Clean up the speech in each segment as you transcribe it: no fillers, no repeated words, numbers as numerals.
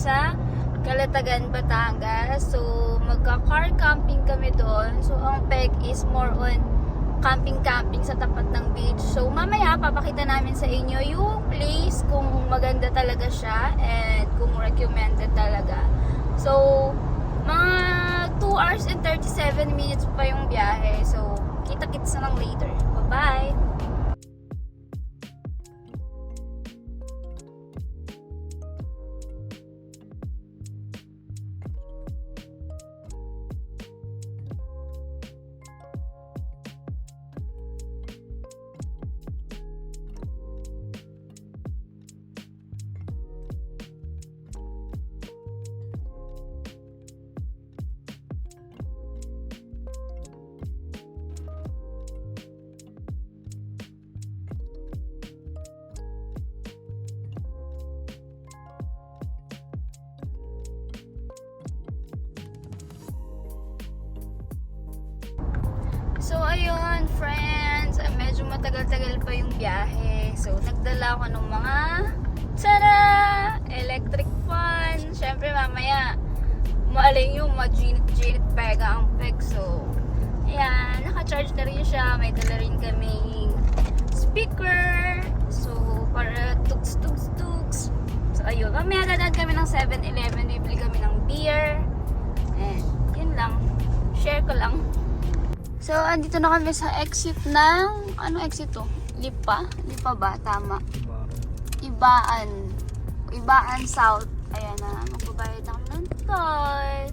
sa Calatagan, Batangas. So, magka-car camping kami doon. So, ang peg is more on camping sa tapat ng beach. So, mamaya, papakita namin sa inyo yung place kung maganda talaga siya and kung recommended talaga. So, mga 2 hours and 37 minutes pa yung biyahe. So, kita-kits na lang later. Bye-bye! So, ayun, friends. Medyo matagal-tagal pa yung biyahe. So, nagdala ko ng mga tada! Electric fan. Siyempre, mamaya, maaling yung maginit-ginit pega ang peg. So, ayan. Naka-charge na rin siya. May dala rin kaming speaker. So, para tugs-tugs-tugs. So, ayun. Mamaya dadaan kami ng 7-Eleven. Bibili kami ng beer. And, yun lang. Share ko lang. So, andito na kami sa exit ng, ano exit to? Lipa? Lipa ba? Tama. Ibaan South. Ayan na, magbabayad na kami ng toll.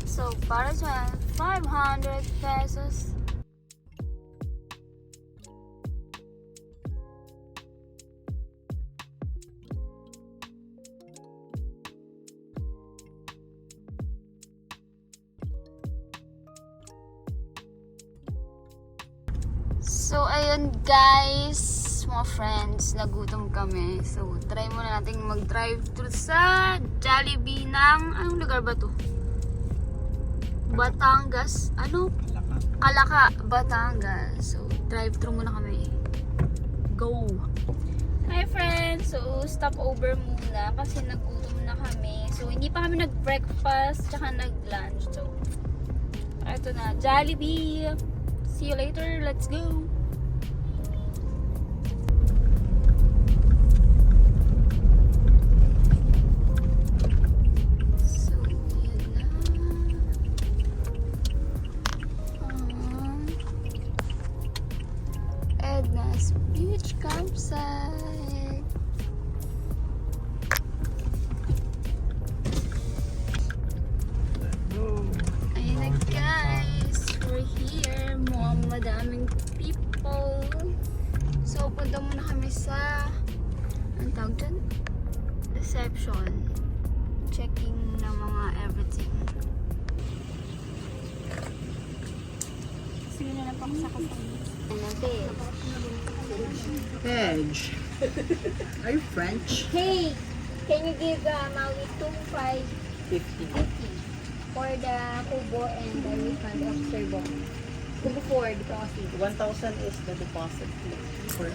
So, para sa 500 pesos. So, ayun guys, mga friends, nagutom kami. So, try muna natin mag-drive through sa Jollibee ng, anong lugar ba to? Batangas, ano? Calatagan, Batangas. So, drive through muna kami. Go! Hi friends! So, stop over muna kasi nagutom na kami. So, hindi pa kami nag-breakfast tsaka nag-lunch. So, ito na, Jollibee! See you later. Let's go. So, yun na. Edna's Beach Campsite. Ayun na guys. We're here. Madaming people. So, punta muna kami sa anong tawag dyan? Reception. Checking ng mga everything. Sige na lang pa sa kasama. Ano, Veg. Are you French? Hey! Can you give Maui 2,550 50. for the kubo and the refund of servo? Kubo for deposit. 1,000 is the deposit fee for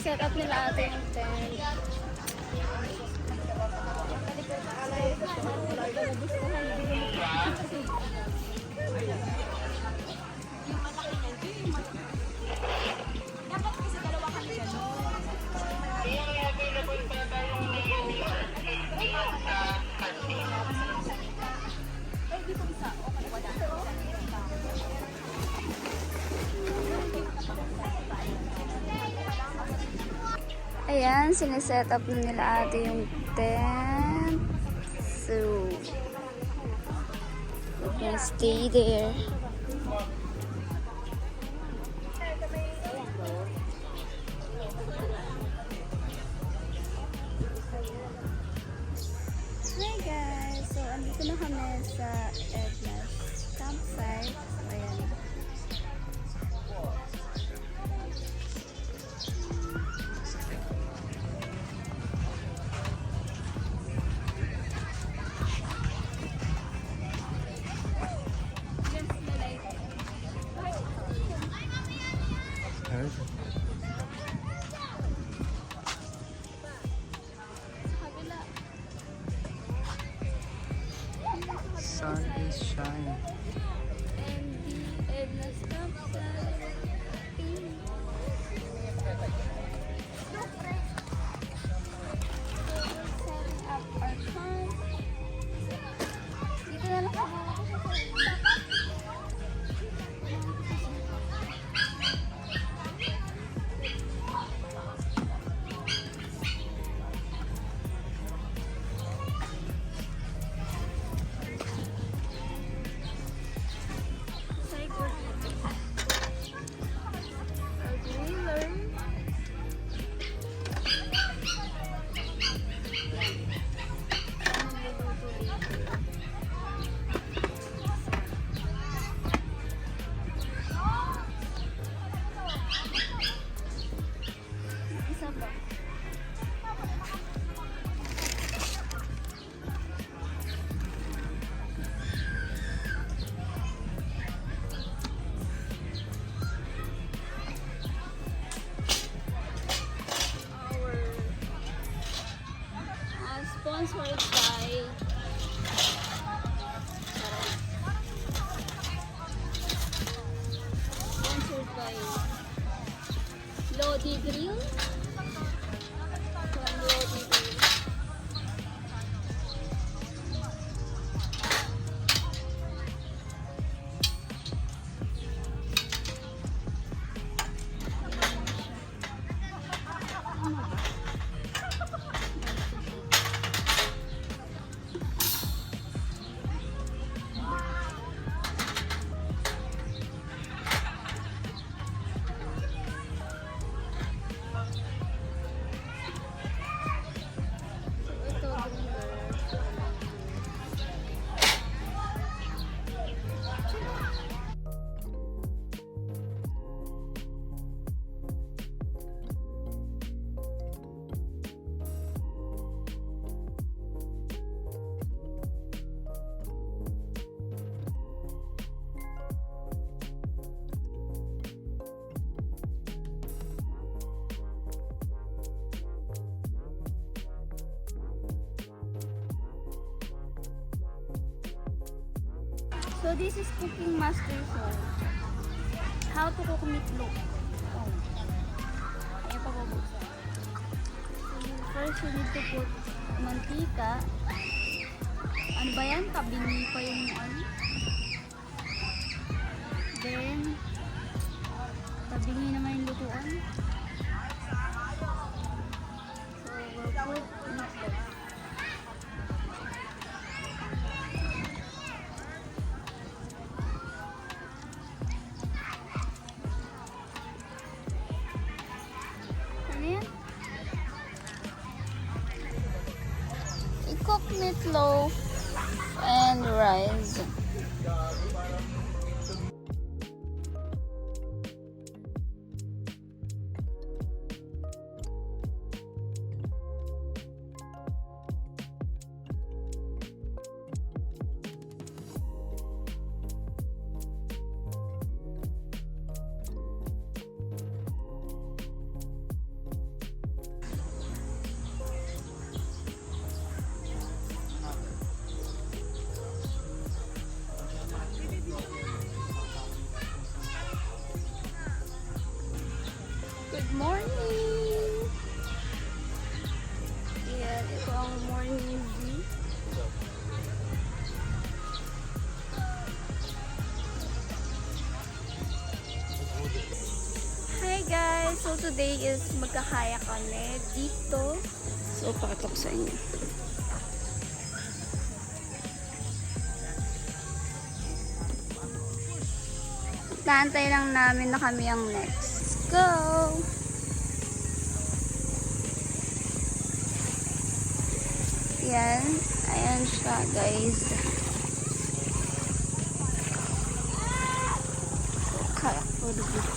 set up nila ate yung tent. Ayan, sineset up na nila ate yung tent. So, we're gonna stay there. Hi guys! So, andito na kami sa Edna's campsite. So, ayan. Sun is shining. And the Edna's campsite. Setting up our camp. Dito na lang ako. Sponsored by Lodi Grill from Lodi Grill. So this is cooking master zone. How to cook meatloaf. Oh. Ayan pa bubuksan. So first you need to put mantika. Ano ba yan? Kabingi pa yung ano. Then kabingi naman yung lutuan. So we'll put meatloaf. Cook meatloaf and rice. Good morning! Ayan, ito ang morning view. Hi guys! So today is magkakaya kami dito. So pakitok sa inyo. Naantay lang namin na kami ang next. Go! Ayan. Ayan siya, guys. Kayak po dito.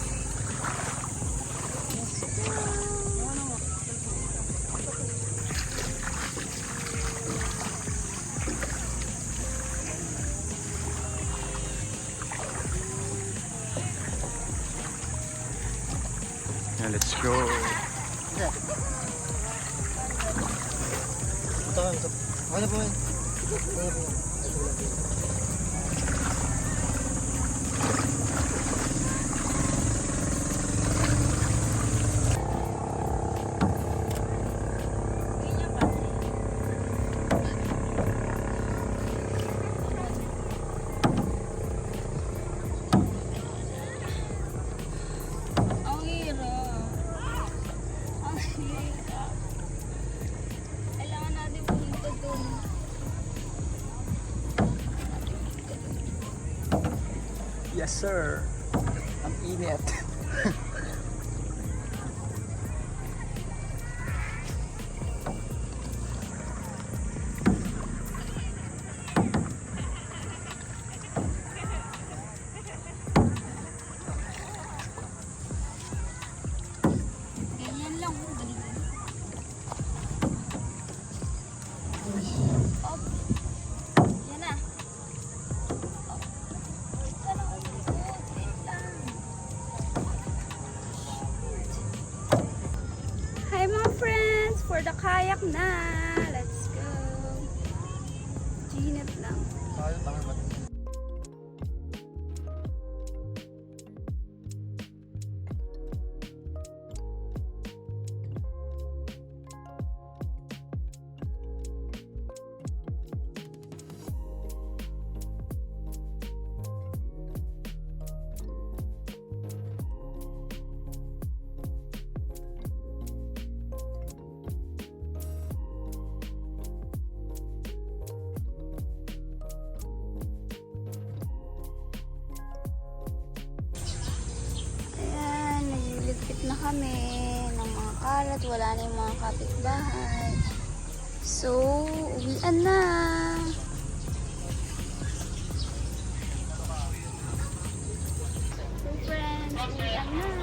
Now let's go. Ang hirap. Ang hirap. Kailangan natin pumunta dun. Yes, sir. Ang init. Ganyan lang. Oh, dali. Op. Yan na. Op. Wait ka lang. Wait lang. Hi mga friends! For the kayak na! Let's go! Ginit lang. Ayan, nagliligpit na kami ng mga kalat. Wala na yung mga kapitbahay. So, uwian na. So friends, uwian na.